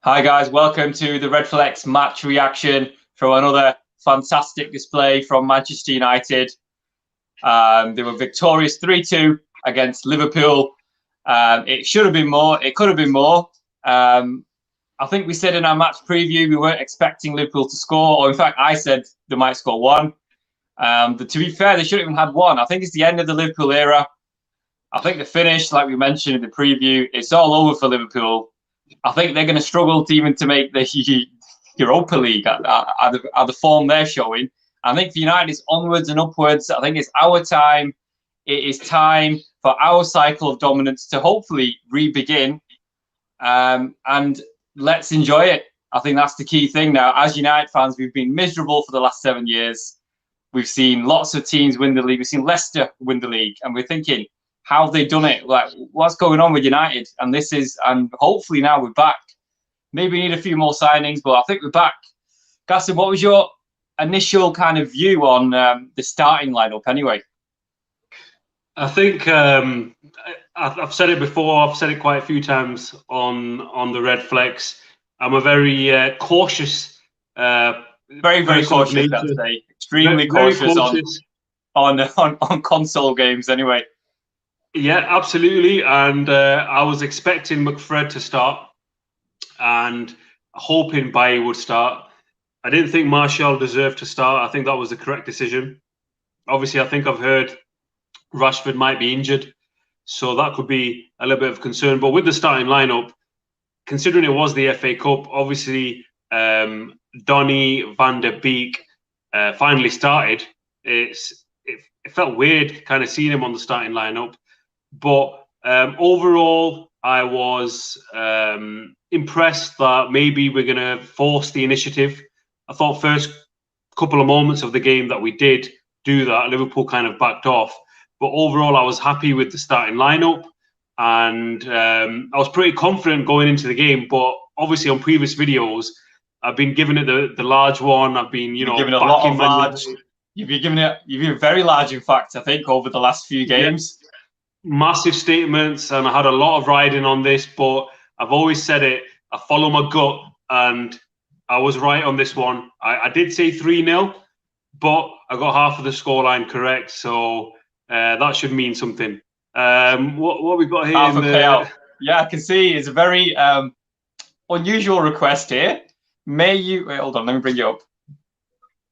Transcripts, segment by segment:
Hi guys, welcome to the Redflex match reaction for another fantastic display from Manchester United. They were victorious 3-2 against Liverpool. It should have been more, it could have been more. I think we said in our match preview we weren't expecting Liverpool to score, or in fact I said they might score one. To be fair, they should have even had one. I think it's the end of the Liverpool era. I think the finish, like we mentioned in the preview, it's all over for Liverpool. I think they're going to struggle to even to make the Europa League at the form they're showing. I think for United, it's onwards and upwards. I think it's our time. It is time for our cycle of dominance to hopefully re-begin. And let's enjoy it. I think that's the key thing now. As United fans, we've been miserable for the last 7 years. We've seen lots of teams win the league. We've seen Leicester win the league. And we're thinking, how have they done it? Like, what's going on with United? And hopefully now we're back. Maybe we need a few more signings, but I think we're back. Gaston, what was your initial kind of view on the starting lineup anyway? I think I've said it before. I've said it quite a few times on the Redflex. I'm a very cautious, very cautious. I'd say extremely cautious on console games anyway. Yeah, absolutely. And I was expecting McFred to start and hoping Bailly would start. I didn't think Martial deserved to start. I think that was the correct decision. Obviously, I think I've heard Rashford might be injured, so that could be a little bit of concern. But with the starting lineup, considering it was the FA Cup, obviously Donny van der Beek finally started. It felt weird kind of seeing him on the starting lineup. But overall, I was impressed that maybe we're going to force the initiative. I thought first couple of moments of the game that we did do that, Liverpool kind of backed off. But overall, I was happy with the starting lineup. And I was pretty confident going into the game. But obviously on previous videos, I've been giving it the large one. I've been, giving it a lot of large. You've been very large, in fact, I think, over the last few games. Yeah. Massive statements, and I had a lot of riding on this, but I've always said it. I follow my gut, and I was right on this one. I did say 3-0, but I got half of the scoreline correct, so that should mean something. What we got here? Half a payout. Yeah, I can see it's a very unusual request here. May you wait? Hold on, let me bring you up.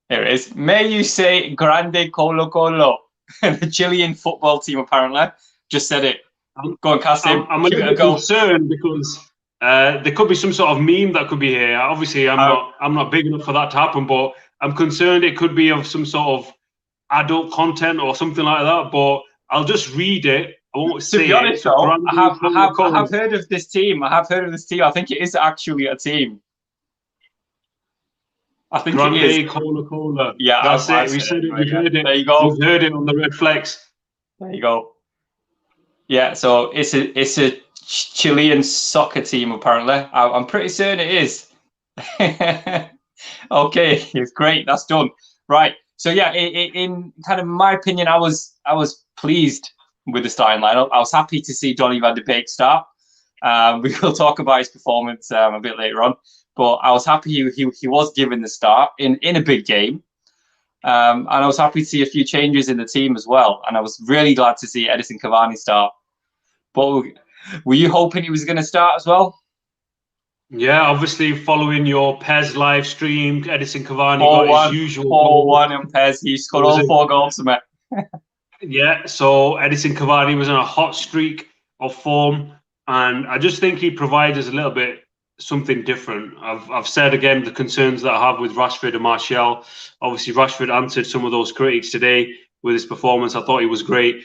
Here it is. May you say Grande Colo Colo, the Chilean football team apparently. Just said it. Go on, cast him. I'm a little concerned because there could be some sort of meme that could be here. Obviously, I'm not big enough for that to happen, but I'm concerned it could be of some sort of adult content or something like that. But I'll just read it. I won't say it. To be honest, though, I have heard of this team. I think it is actually a team. I think Grande it is. Cola. Yeah, that's it. We said it. We heard it. There you go. We've heard it on the Redflex. There you go. Yeah, so it's a Chilean soccer team apparently. I'm pretty certain it is. Okay, it's great. That's done. Right. So yeah, in kind of my opinion, I was pleased with the starting lineup. I was happy to see Donny van de Beek start. We will talk about his performance a bit later on, but I was happy he was given the start in a big game. And I was happy to see a few changes in the team as well. And I was really glad to see Edison Cavani start. But were you hoping he was going to start as well? Yeah, obviously following your PES live stream, Edison Cavani got his usual 4-1 in PES. He scored all 4 goals for me. Yeah, so Edison Cavani was on a hot streak of form. And I just think he provides us a little bit something different. I've said again the concerns that I have with Rashford and Martial. Obviously, Rashford answered some of those critics today with his performance. I thought he was great.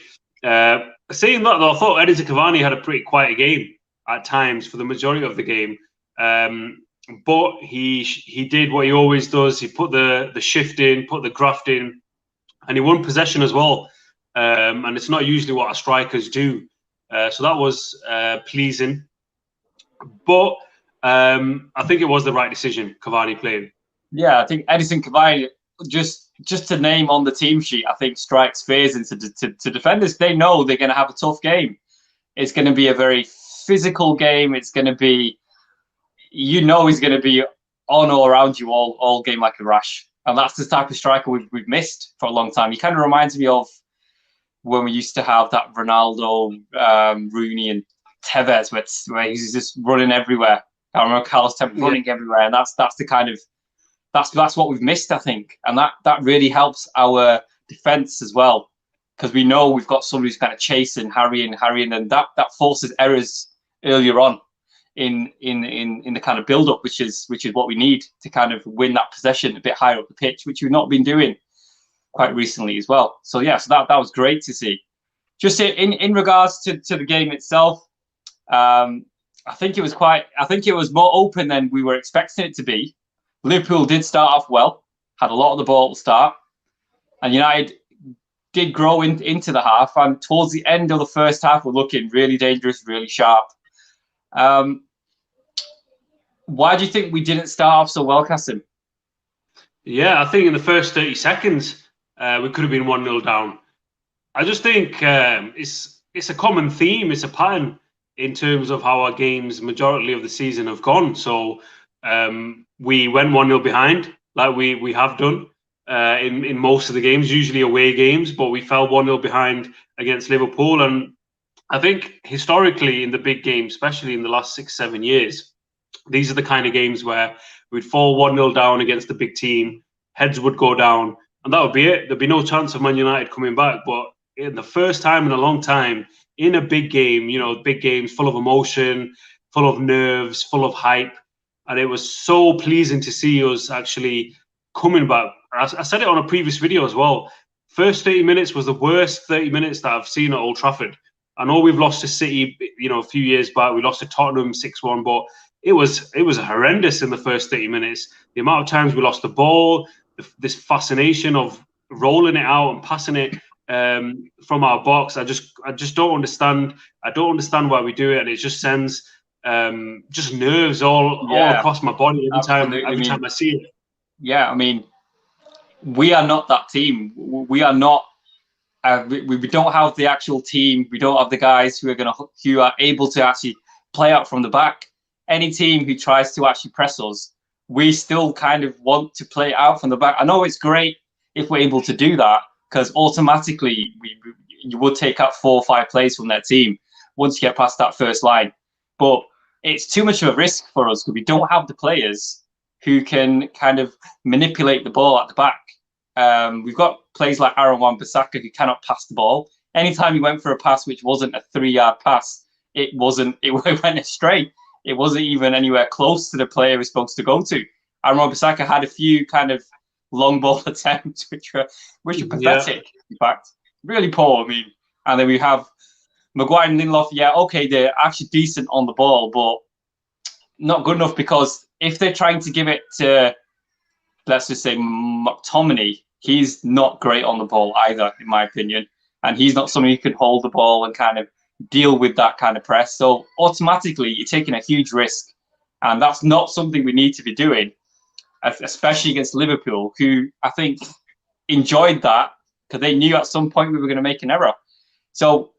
Saying that though, I thought Edison Cavani had a pretty quiet game at times for the majority of the game. But he did what he always does. He put the shift in, put the graft in, and he won possession as well. And it's not usually what our strikers do. So that was pleasing. But I think it was the right decision, Cavani playing. Yeah, I think Edison Cavani, just to name on the team sheet, I think strikes fears into to defenders. They know they're going to have a tough game. It's going to be a very physical game. It's going to be you know he's going to be on or around you all game like a rash. And that's the type of striker we've missed for a long time. He kind of reminds me of when we used to have that Ronaldo, Rooney, and Tevez, where he's just running everywhere. I remember Carlos Tevez running everywhere, and that's the kind of that's what we've missed, I think, and that really helps our defense as well, because we know we've got somebody who's kind of chasing, harrying, and that forces errors earlier on in the kind of build up, which is what we need to kind of win that possession a bit higher up the pitch, which we've not been doing quite recently as well. So yeah, so that was great to see. Just in regards to the game itself, I think it was more open than we were expecting it to be. Liverpool did start off well, had a lot of the ball at the start, and United did grow into the half. And towards the end of the first half, we're looking really dangerous, really sharp. Why do you think we didn't start off so well, Kasim? Yeah, I think in the first 30 seconds, we could have been 1-0 down. I just think it's a common theme, it's a pattern in terms of how our games, majority of the season, have gone. So we went 1-0 behind, like we have done in most of the games, usually away games, but we fell 1-0 behind against Liverpool. And I think historically in the big games, especially in the last 6-7 years, these are the kind of games where we'd fall 1-0 down against the big team, heads would go down, and that would be it. There'd be no chance of Man United coming back. But in the first time in a long time, in a big game, big games full of emotion, full of nerves, full of hype, and it was so pleasing to see us actually coming back. I said it on a previous video as well. First 30 minutes was the worst 30 minutes that I've seen at Old Trafford. I know we've lost to City, a few years back. We lost to Tottenham 6-1, but it was horrendous in the first 30 minutes. The amount of times we lost the ball, this fascination of rolling it out and passing it from our box. I just don't understand. I don't understand why we do it, and it just sends just nerves all across my body every time I see it. Yeah, I mean, we are not that team. We are not. We don't have the actual team. We don't have the guys who are able to actually play out from the back. Any team who tries to actually press us, we still kind of want to play out from the back. I know it's great if we're able to do that, because automatically you would take out 4 or 5 plays from their team once you get past that first line. But it's too much of a risk for us because we don't have the players who can kind of manipulate the ball at the back. We've got players like Aaron Wan-Bissaka who cannot pass the ball. Anytime he went for a pass which wasn't a 3-yard pass, it went astray. It wasn't even anywhere close to the player we're supposed to go to. Aaron Wan-Bissaka had a few kind of long ball attempts which were pathetic, in fact. Really poor, I mean. And then we have Maguire and Lindelof, they're actually decent on the ball, but not good enough, because if they're trying to give it to, let's just say, McTominay, he's not great on the ball either, in my opinion. And he's not somebody who can hold the ball and kind of deal with that kind of press. So automatically, you're taking a huge risk. And that's not something we need to be doing, especially against Liverpool, who I think enjoyed that because they knew at some point we were going to make an error. So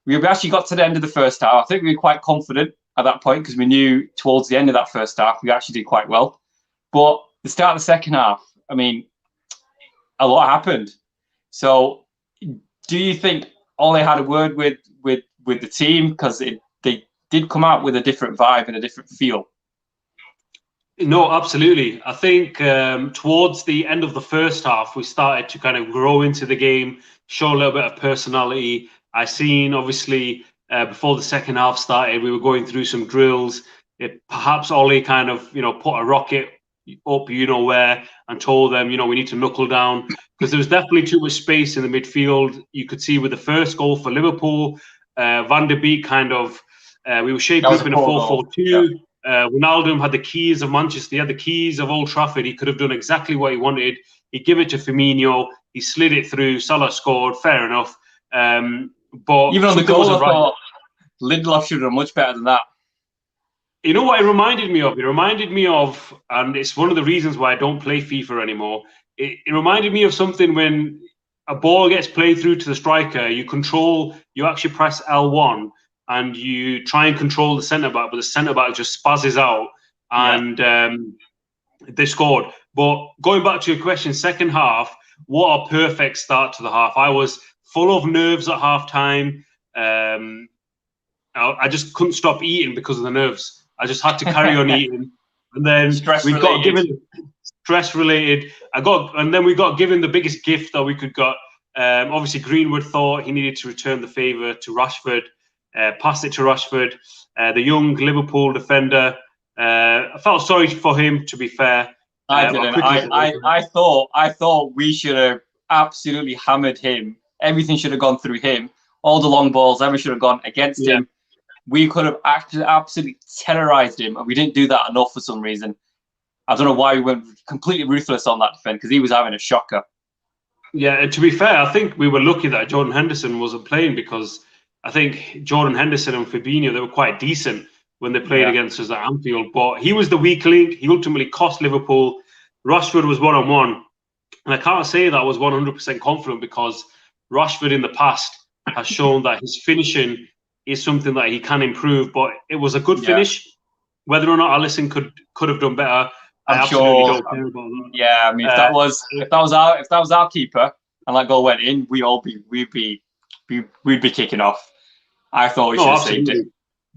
we actually got to the end of the first half. I think we were quite confident at that point because we knew towards the end of that first half, we actually did quite well. But the start of the second half, I mean, a lot happened. So do you think Ole had a word with the team, because they did come out with a different vibe and a different feel? No, absolutely. I think towards the end of the first half, we started to kind of grow into the game, show a little bit of personality. I seen, obviously, before the second half started, we were going through some drills. Perhaps Ole kind of, put a rocket up, where, and told them, we need to knuckle down, because there was definitely too much space in the midfield. You could see with the first goal for Liverpool, Van der Beek kind of, we were shaping up in a 4-4-2. Yeah. Ronaldo had the keys of Manchester. He had the keys of Old Trafford. He could have done exactly what he wanted. He gave it to Firmino. He slid it through. Salah scored. Fair enough. But even on the goal, I thought Lindelof should have done much better than that. You know what it reminded me of? It reminded me of, and it's one of the reasons why I don't play FIFA anymore. It reminded me of something when a ball gets played through to the striker. You actually press L1. And you try and control the centre-back, but the centre-back just spazzes out and they scored. But going back to your question, second half, what a perfect start to the half. I was full of nerves at halftime. I just couldn't stop eating because of the nerves. I just had to carry on eating. And then we got given stress related. And then we got given the biggest gift that we could got. Obviously, Greenwood thought he needed to return the favour to Rashford, pass it to Rashford, the young Liverpool defender. I felt sorry for him, to be fair. I didn't. I thought we should have absolutely hammered him. Everything should have gone through him. All the long balls, everything should have gone against him. We could have absolutely terrorised him, and we didn't do that enough for some reason. I don't know why we went completely ruthless on that defence, because he was having a shocker. Yeah, and to be fair, I think we were lucky that Jordan Henderson wasn't playing, because I think Jordan Henderson and Fabinho, they were quite decent when they played against us at Anfield. But he was the weak link. He ultimately cost Liverpool. Rashford was one-on-one. And I can't say that I was 100% confident, because Rashford in the past has shown that his finishing is something that he can improve. But it was a good finish. Whether or not Alisson could have done better, I absolutely don't care about that. Yeah, I mean, if that was our keeper and that goal went in, we'd be kicking off. I thought we should have saved it.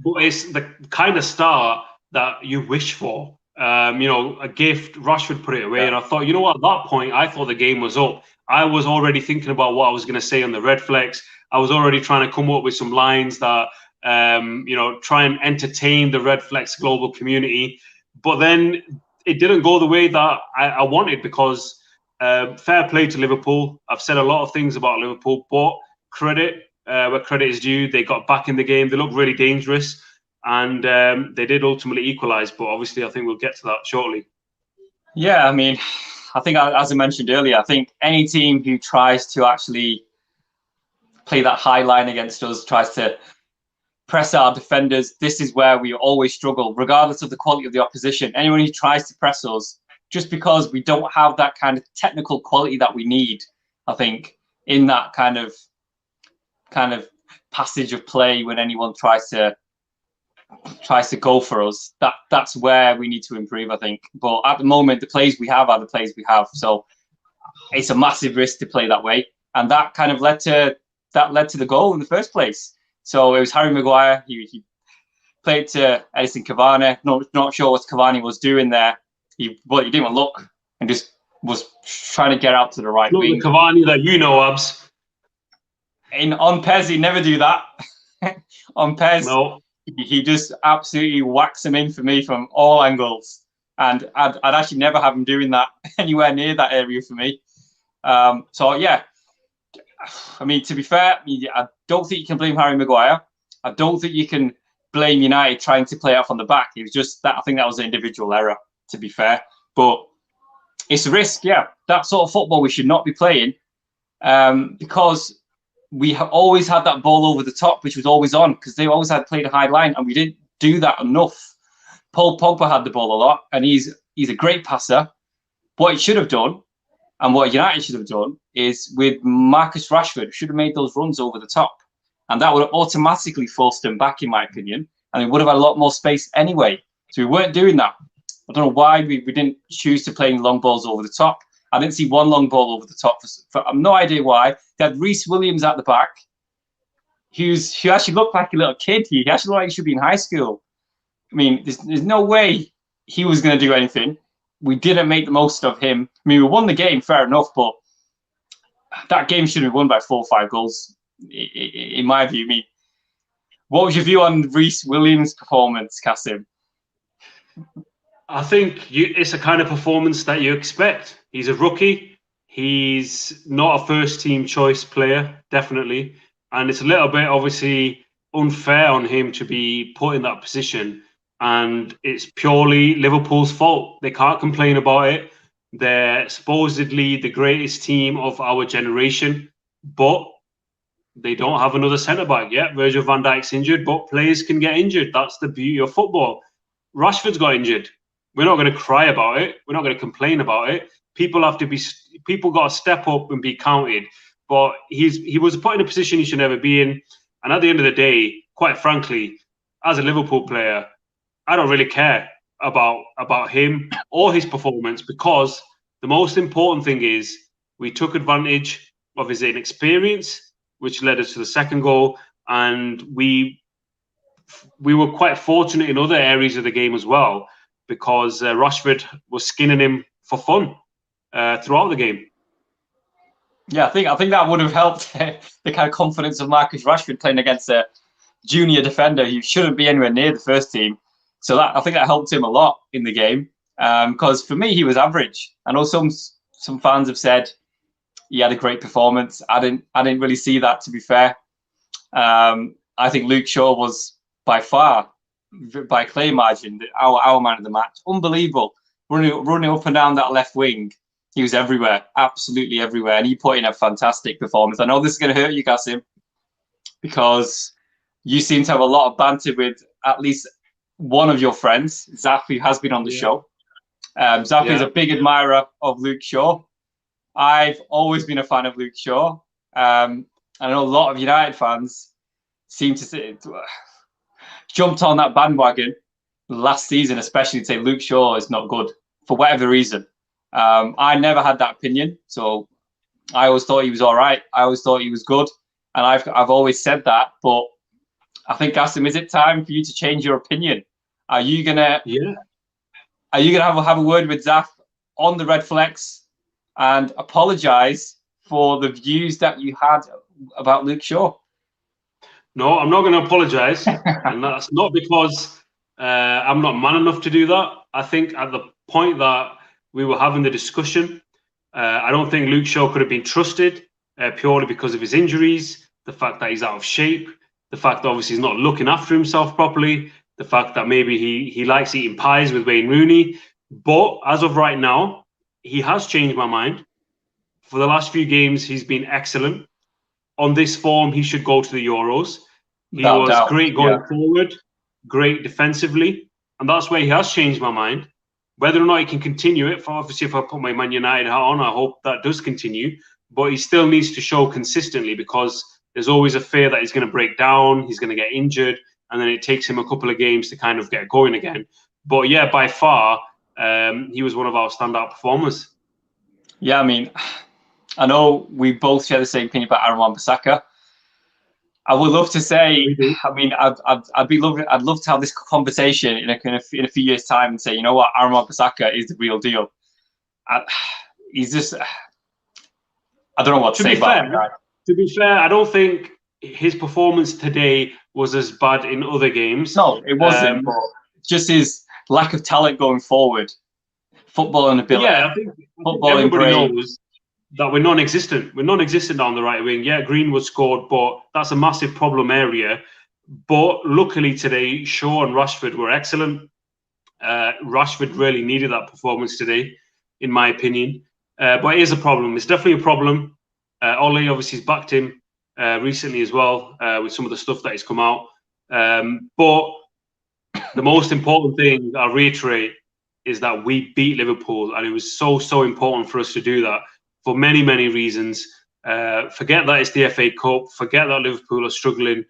But it's the kind of start that you wish for. A gift. Rashford put it away, and I thought, you know what? At that point, I thought the game was up. I was already thinking about what I was going to say on the Redflex. I was already trying to come up with some lines that, try and entertain the Redflex global community. But then it didn't go the way that I wanted, because fair play to Liverpool. I've said a lot of things about Liverpool, but credit where credit is due. They got back in the game. They looked really dangerous, and they did ultimately equalise. But obviously, I think we'll get to that shortly. Yeah, I mean, I think, as I mentioned earlier, I think any team who tries to actually play that high line against us, tries to press our defenders, this is where we always struggle, regardless of the quality of the opposition. Anyone who tries to press us, just because we don't have that kind of technical quality that we need, I think, in that kind of passage of play, when anyone tries to go for us, that's where we need to improve, I think. But at the moment, the plays we have are the plays we have, so it's a massive risk to play that way, and that kind of led to the goal in the first place. So it was Harry Maguire. He played to Edison Cavani. Not sure what Cavani was doing there. He didn't even look, and just was trying to get out to the right wing. The Cavani that you know, Abs. On Pez, he never do that. On Pez, no. He just absolutely whacks him in for me from all angles, and I'd actually never have him doing that anywhere near that area for me. So yeah, I mean, to be fair, I don't think you can blame Harry Maguire. I don't think you can blame United trying to play off on the back. It was just that. I think that was an individual error, to be fair. But it's a risk, yeah. That sort of football we should not be playing, because we have always had that ball over the top, which was always on, because they always had played a high line, and we didn't do that enough. Paul Pogba had the ball a lot, and he's a great passer. What he should have done, and what United should have done, is with Marcus Rashford, should have made those runs over the top, and that would have automatically forced them back, in my opinion, and we would have had a lot more space anyway. So we weren't doing that. I don't know why we didn't choose to play long balls over the top. I didn't see one long ball over the top. I have no idea why. They had Reece Williams at the back, who actually looked like a little kid. He actually looked like he should be in high school. I mean, there's no way he was going to do anything. We didn't make the most of him. I mean, we won the game, fair enough, but that game should have been won by 4 or 5 goals, in my view. I mean, what was your view on Reece Williams' performance, Kasim? I think it's a kind of performance that you expect. He's a rookie. He's not a first-team choice player, definitely. And it's a little bit, obviously, unfair on him to be put in that position. And it's purely Liverpool's fault. They can't complain about it. They're supposedly the greatest team of our generation, but they don't have another centre-back yet. Virgil van Dijk's injured, but players can get injured. That's the beauty of football. Rashford's got injured. We're not going to cry about it. We're not going to complain about it. People got to step up and be counted. But he was put in a position he should never be in. And at the end of the day, quite frankly, as a Liverpool player, I don't really care. about him or his performance, because the most important thing is we took advantage of his inexperience, which led us to the second goal, and we were quite fortunate in other areas of the game as well, because Rashford was skinning him for fun throughout the game. Yeah, I think that would have helped the kind of confidence of Marcus Rashford playing against a junior defender who shouldn't be anywhere near the first team. So I think that helped him a lot in the game, because for me he was average. I know some fans have said he had a great performance. I didn't really see that, to be fair. I think Luke Shaw was by far, by clear margin, our man of the match. Unbelievable, running up and down that left wing. He was everywhere, absolutely everywhere, and he put in a fantastic performance. I know this is going to hurt you, Kasim, because you seem to have a lot of banter with at least one of your friends, Zaf, who has been on the show. Zaf is a big admirer of Luke Shaw. I've always been a fan of Luke Shaw. I know a lot of United fans seem to jumped on that bandwagon last season, especially to say Luke Shaw is not good for whatever reason. I never had that opinion, so I always thought he was all right. I always thought he was good, and I've always said that. But I think, Kasim, is it time for you to change your opinion? Are you gonna have a word with Zaf on the Redflex and apologise for the views that you had about Luke Shaw? No, I'm not going to apologise, and that's not because I'm not man enough to do that. I think at the point that we were having the discussion, I don't think Luke Shaw could have been trusted purely because of his injuries, the fact that he's out of shape, the fact that obviously he's not looking after himself properly, the fact that maybe he likes eating pies with Wayne Rooney. But as of right now, he has changed my mind. For the last few games, he's been excellent. On this form, he should go to the Euros. He was great going forward, great defensively, and that's where he has changed my mind. Whether or not he can continue it, obviously, if I put my Man United hat on, I hope that does continue. But he still needs to show consistently, because there's always a fear that he's going to break down, he's going to get injured, and then it takes him a couple of games to kind of get going again. But yeah, by far, he was one of our standout performers. Yeah, I mean, I know we both share the same opinion about Aaron Wan-Bissaka. I would love to say, I mean, I'd love to have this conversation in a few years' time and say, you know what, Aaron Wan-Bissaka is the real deal. He's just, I don't know what to say about him. To be fair, I don't think his performance today was as bad in other games. No, it wasn't. But just his lack of talent going forward, football and ability. Yeah, I think everybody knows that we're non-existent. We're non-existent on the right wing. Yeah, Greenwood scored, but that's a massive problem area. But luckily today, Shaw and Rashford were excellent. Rashford really needed that performance today, in my opinion. But it is a problem. It's definitely a problem. Ole obviously has backed him recently as well with some of the stuff that has come out. But the most important thing, I'll reiterate, is that we beat Liverpool, and it was so important for us to do that for many, many reasons. Forget that it's the FA Cup. Forget that Liverpool are struggling.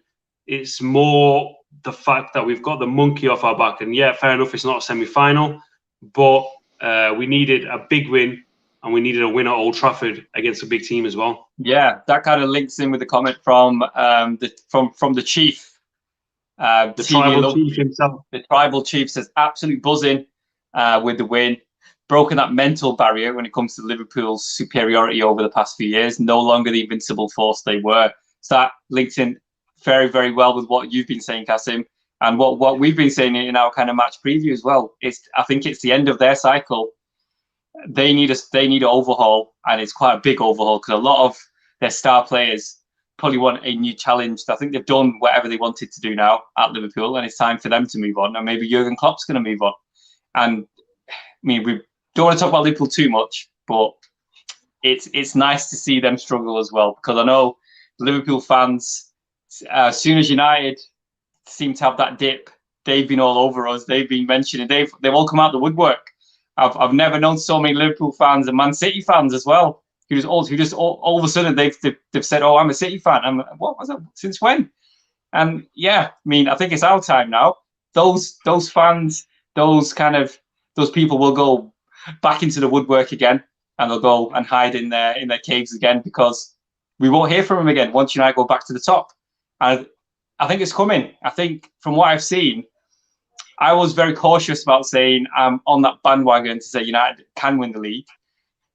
It's more the fact that we've got the monkey off our back. And yeah, fair enough, it's not a semi-final, but we needed a big win, and we needed a win at Old Trafford against a big team as well. Yeah, that kind of links in with the comment from the chief. The tribal chief himself. The tribal chief says, absolute buzzing with the win. Broken that mental barrier when it comes to Liverpool's superiority over the past few years. No longer the invincible force they were. So that links in very, very well with what you've been saying, Kasim, and what we've been saying in our kind of match preview as well. I think it's the end of their cycle. They need an overhaul, and it's quite a big overhaul, because a lot of their star players probably want a new challenge. I think they've done whatever they wanted to do now at Liverpool, and it's time for them to move on. And maybe Jurgen Klopp's going to move on. And I mean, we don't want to talk about Liverpool too much, but it's nice to see them struggle as well, because I know Liverpool fans, as soon as United seem to have that dip, they've been all over us. They've been mentioning, they've all come out the woodwork. I've never known so many Liverpool fans and Man City fans as well, who just all of a sudden they've said, "Oh, I'm a City fan." I'm like, what was that? Since when? And yeah, I mean, I think it's our time now. Those fans those people will go back into the woodwork again, and they'll go and hide in their caves again, because we won't hear from them again once United go back to the top. And I think it's coming. I think from what I've seen, I was very cautious about saying I'm on that bandwagon to say United can win the league.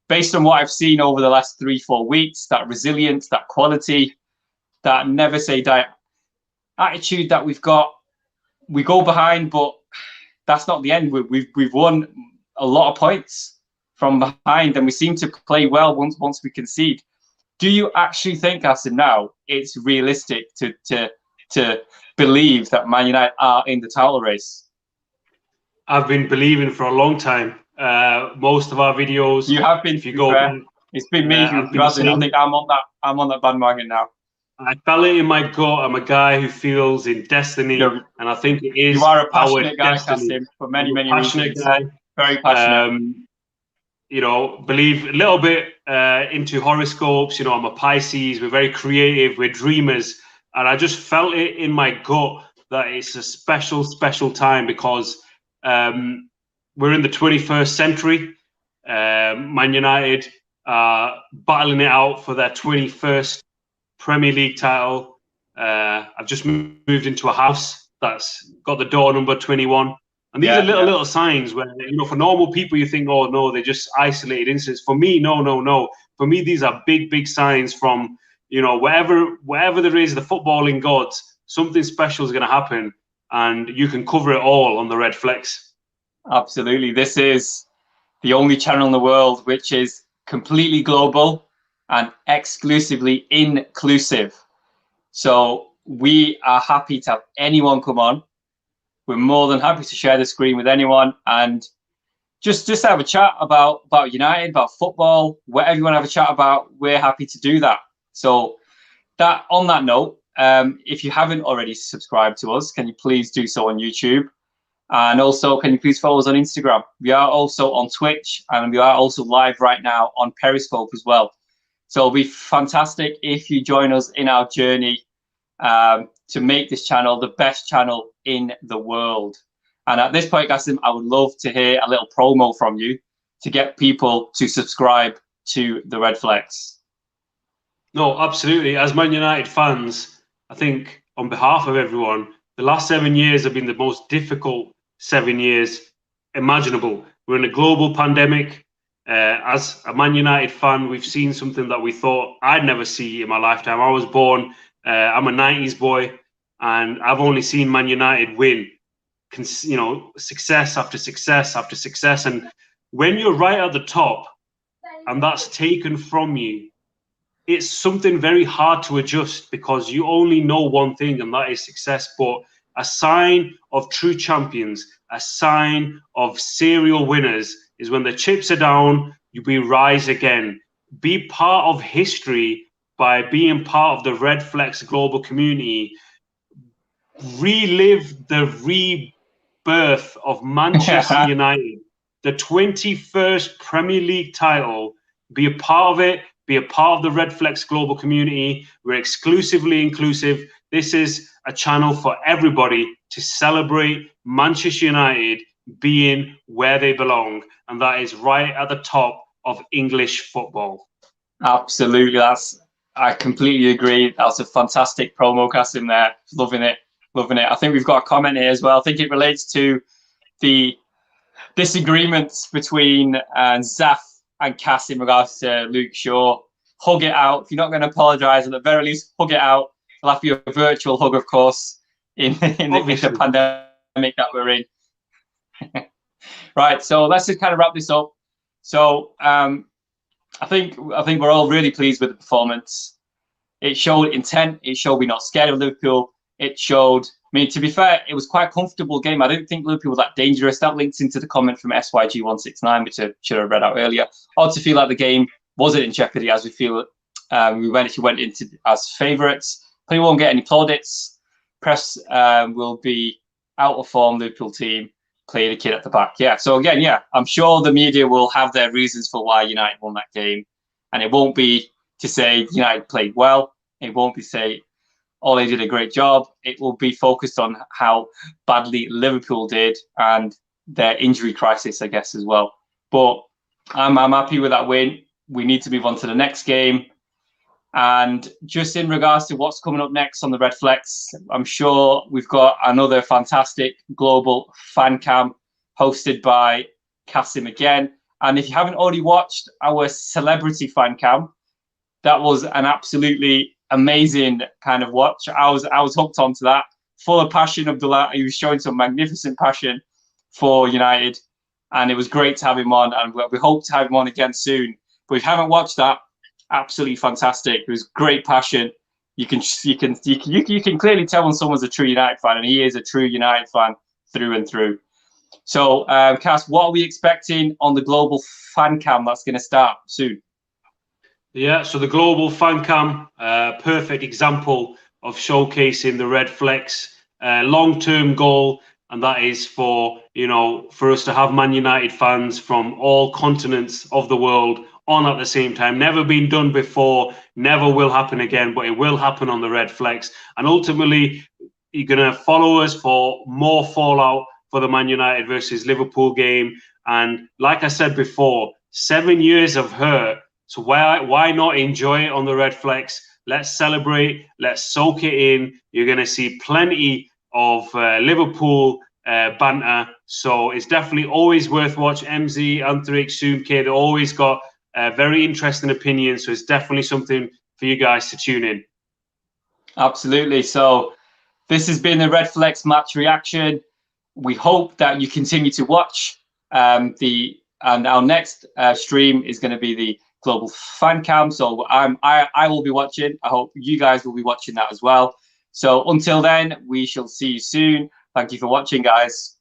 Based on what I've seen over the last 3-4 weeks, that resilience, that quality, that never say die attitude that we've got, we go behind, but that's not the end. We've won a lot of points from behind, and we seem to play well once we concede. Do you actually think, Asim, now it's realistic to believe that Man United are in the title race? I've been believing for a long time. Most of our videos. You have been. If you go back, it's been me who hasn't. I think I'm on that bandwagon now. I felt it in my gut. I'm a guy who feels in destiny, and I think it is. You are a passionate guy, destiny. Asim, for many passionate reasons. Guy. Very passionate. You know, believe a little bit into horoscopes. You know, I'm a Pisces. We're very creative. We're dreamers, and I just felt it in my gut that it's a special time, because we're in the 21st century. Man United are battling it out for their 21st Premier League title. I've just moved into a house that's got the door number 21. And these are little signs where, you know, for normal people, you think, oh, no, they're just isolated incidents. For me, no. For me, these are big signs from, you know, wherever there is the footballing gods, something special is going to happen. And you can cover it all on the Redflex. Absolutely. This is the only channel in the world which is completely global and exclusively inclusive. So we are happy to have anyone come on. We're more than happy to share the screen with anyone and just have a chat about United, about football, whatever you want to have a chat about, we're happy to do that. So on that note, if you haven't already subscribed to us, can you please do so on YouTube? And also, can you please follow us on Instagram? We are also on Twitch, and we are also live right now on Periscope as well. So it'll be fantastic if you join us in our journey to make this channel the best channel in the world. And at this point, Gassim, I would love to hear a little promo from you to get people to subscribe to the Redflex. No, absolutely. As Man United fans, I think on behalf of everyone, the last 7 years have been the most difficult 7 years imaginable. We're in a global pandemic. As a Man United fan, we've seen something that we thought I'd never see in my lifetime. I was born, I'm a 90s boy, and I've only seen Man United win, you know, success after success after success. And when you're right at the top and that's taken from you, it's something very hard to adjust, because you only know one thing, and that is success. But a sign of true champions, a sign of serial winners, is when the chips are down, you rise again. Be part of history by being part of the Redflex global community. Relive the rebirth of Manchester United, the 21st Premier League title. Be a part of it. Be a part of the Redflex global community. We're exclusively inclusive. This is a channel for everybody to celebrate Manchester United being where they belong, and that is right at the top of English football. Absolutely, I completely agree. That's a fantastic promo cast in there. Loving it. I think we've got a comment here as well. I think it relates to the disagreements between Zaf and Cass in regards to Luke Shaw. Hug it out. If you're not going to apologise, at the very least, hug it out. It'll have to be a virtual hug, of course, in the pandemic that we're in. Right, so let's just kind of wrap this up. So I think we're all really pleased with the performance. It showed intent. It showed we're not scared of Liverpool. It showed, I mean, to be fair, it was quite a comfortable game. I didn't think Liverpool was that dangerous. That links into the comment from SYG169, which I should have read out earlier. Odd to feel like the game wasn't in jeopardy, as we feel we went into as favourites. But we won't get any plaudits. Press will be out of form. Liverpool team play the kid at the back. Yeah. So again, yeah, I'm sure the media will have their reasons for why United won that game, and it won't be to say United played well. It won't be say Ole did a great job. It will be focused on how badly Liverpool did, and their injury crisis, I guess, as well. But I'm happy with that win. We need to move on to the next game. And just in regards to what's coming up next on the Redflex, I'm sure we've got another fantastic global fan cam hosted by Kasim again. And if you haven't already watched our celebrity fan cam, that was an absolutely amazing kind of watch. I was hooked onto that, full of passion. Abdullah, he was showing some magnificent passion for United, and it was great to have him on. And we hope to have him on again soon. But if you haven't watched that, absolutely fantastic. It was great passion. You can clearly tell when someone's a true United fan, and he is a true United fan through and through. So, Cass, what are we expecting on the global fan cam that's going to start soon? Yeah, so the global fan cam, perfect example of showcasing the Redflex long-term goal, and that is for us to have Man United fans from all continents of the world on at the same time. Never been done before, never will happen again, but it will happen on the Redflex. And ultimately, you're going to follow us for more fallout for the Man United versus Liverpool game. And like I said before, 7 years of hurt. So why not enjoy it on the Redflex? Let's celebrate. Let's soak it in. You're going to see plenty of Liverpool banter. So it's definitely always worth watching. MZ, Anthric, Soomke, they always got very interesting opinions. So it's definitely something for you guys to tune in. Absolutely. So this has been the Redflex match reaction. We hope that you continue to watch and our next stream is going to be the global fan cam. So I will be watching. I hope you guys will be watching that as well. So until then, we shall see you soon. Thank you for watching, guys.